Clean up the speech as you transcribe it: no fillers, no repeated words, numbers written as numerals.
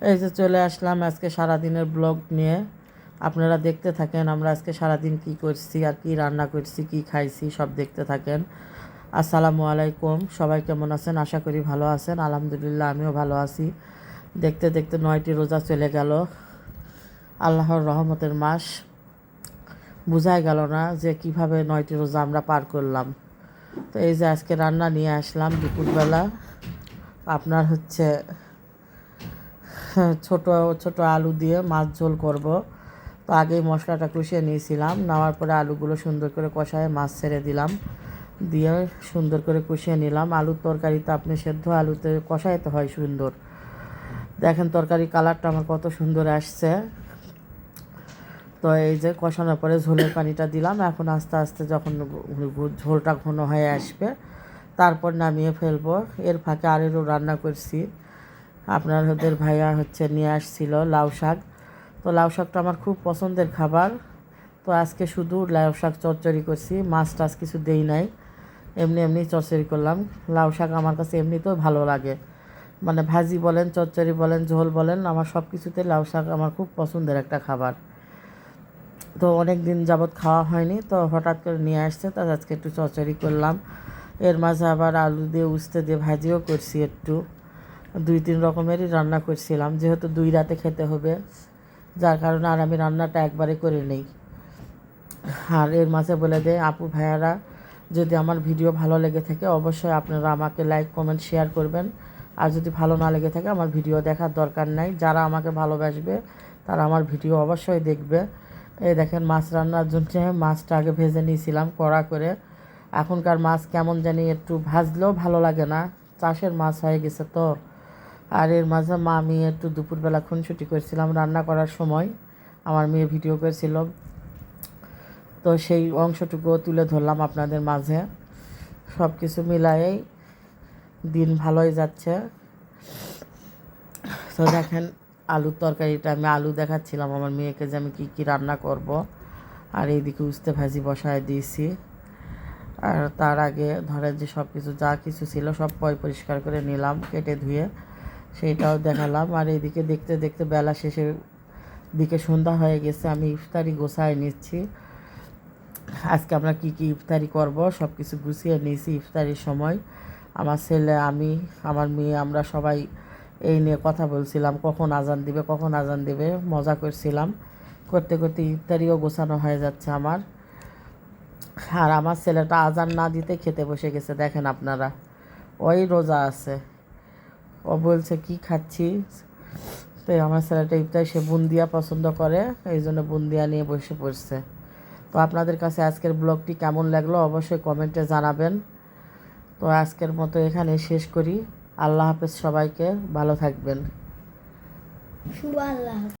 এই যে চলে আসলাম আজকে সারাদিনের ব্লগ নিয়ে। আপনারা দেখতে থাকেন আমরা আজকে সারাদিন কি করছি আর কি রান্না করছি, কি খাইছি, সব দেখতে থাকেন। আসসালামু আলাইকুম, সবাই কেমন আছেন? আশা করি ভালো আছেন। আলহামদুলিল্লাহ আমিও ভালো আছি। দেখতে দেখতে 9টি রোজা চলে গেল। আল্লাহর রহমতের মাস, বোঝাই গেল না যে কিভাবে 9টি রোজা আমরা পার করলাম। তো এই যে আজকে রান্না নিয়ে আসলাম দুপুরবেলা। আপনার হচ্ছে ছোট ছোট আলু দিয়ে মাছ ঝোল করব। তো আগেই মশলাটা কষিয়ে নিয়েছিলাম, নেওয়ার পরে আলুগুলো সুন্দর করে কষায় মাছ ছেড়ে দিলাম, দিয়ে সুন্দর করে কষিয়ে নিলাম। আলুর তরকারিতে আপনি সেদ্ধ আলুতে কষাইতে হয় সুন্দর। দেখেন তরকারি কালারটা আমার কত সুন্দর আসছে। তো এই যে কষানোর পরে ঝোলের পানিটা দিলাম। এখন আস্তে আস্তে যখন ঝোলটা ঘন হয়ে আসবে তারপর নামিয়ে ফেলবো। এর ফাঁকে আরেরও রান্না করছি। আপনার ওদের ভাইয়া নিয়ে আসছিল লাউ শাক। তো লাউ শাকটা আমার খুব পছন্দের খাবার। তো আজকে শুধু লাউ শাক চচ্চড়ি করছি, মাছ টাছ কিছু দেই নাই, এমনি এমনি চচ্চড়ি করলাম। লাউ শাক আমার কাছে এমনিতেও ভালো লাগে, মানে ভাজি বলেন, চচ্চড়ি বলেন, ঝোল বলেন, আমার সব কিছুতে লাউ শাক আমার খুব পছন্দের একটা খাবার। তো অনেক দিন যাবৎ খাওয়া হয়নি, তো হঠাৎ করে নিয়ে আসছে, তো আজকে একটু চচ্চড়ি করলাম। এর মাঝে আবার আলু দিয়ে উস্তে দিয়ে ভাজিও করছি একটু। 2-3 রকমেরই রান্না করছিলাম, যেহেতু 2 রাতে খেতে হবে, যার কারণে আর আমি রান্নাটা একবারে করে নেই। আর এর মাঝে বলে দেয় আপু ভাইয়ারা, যদি আমার ভিডিও ভালো লেগে থাকে অবশ্যই আপনারা আমাকে লাইক কমেন্ট শেয়ার করবেন। আর যদি ভালো না লেগে থাকে আমার ভিডিও দেখার দরকার নাই। যারা আমাকে ভালোবাসবে তারা আমার ভিডিও অবশ্যই দেখবে। এই দেখেন মাছ রান্নার জন্য মাছটা আগে ভেজে নিয়েছিলাম কড়া করে। এখনকার মাছ কেমন জানি একটু ভাজলেও ভালো লাগে না, চাষের মাছ হয়ে গেছে তো। আর এর মাঝে আমি একটু দুপুরবেলা খুনসুটি করছিলাম রান্না করার সময়, আমার মেয়ে ভিডিও করেছিল, তো সেই অংশটুকুও তুলে ধরলাম আপনাদের মাঝে। সব কিছু মিলায়েই দিন ভালোই যাচ্ছে। তো দেখেন আলুর তরকারিটা আমি আলু দেখাচ্ছিলাম আমার মেয়েকে যে আমি কী কী রান্না করব। আর এইদিকে উস্তে ভাজি বসায় দিয়েছি। আর তার আগে ধরেন যে সব কিছু যা কিছু ছিল সব পরিষ্কার করে নিলাম কেটে ধুয়ে, সেইটাও দেখালাম। আর এইদিকে দেখতে দেখতে বেলা শেষের দিকে সন্ধ্যা হয়ে গেছে, আমি ইফতারি গোছায় নিচ্ছি। আজকে আমরা কি কি ইফতারি করব সব কিছু গুছিয়ে নিয়েছি। ইফতারির সময় আমার ছেলে, আমি, আমার মেয়ে, আমরা সবাই এই নিয়ে কথা বলছিলাম, কখন আজান দিবে, কখন আজান দিবে, মজা করছিলাম। করতে করতে ইফতারিও গোছানো হয়ে যাচ্ছে আমার। আর আমার ছেলেটা আজান না দিতে খেতে বসে গেছে, দেখেন আপনারা, ওই রোজা আছে। ও বলছে কি খাচ্ছিস, তো আমার ছেলেটা ইফতারি সে বুন্দিয়া পছন্দ করে, এই জন্য বুন্দিয়া নিয়ে বসে পড়ছে। তো আপনাদের কাছে আজকের ব্লগটি কেমন লাগলো অবশ্যই কমেন্টে জানাবেন। তো আজকের মতো এখানে শেষ করি। আল্লাহ হাফেজ, সবাইকে ভালো থাকবেন। শুভ আল্লাহ।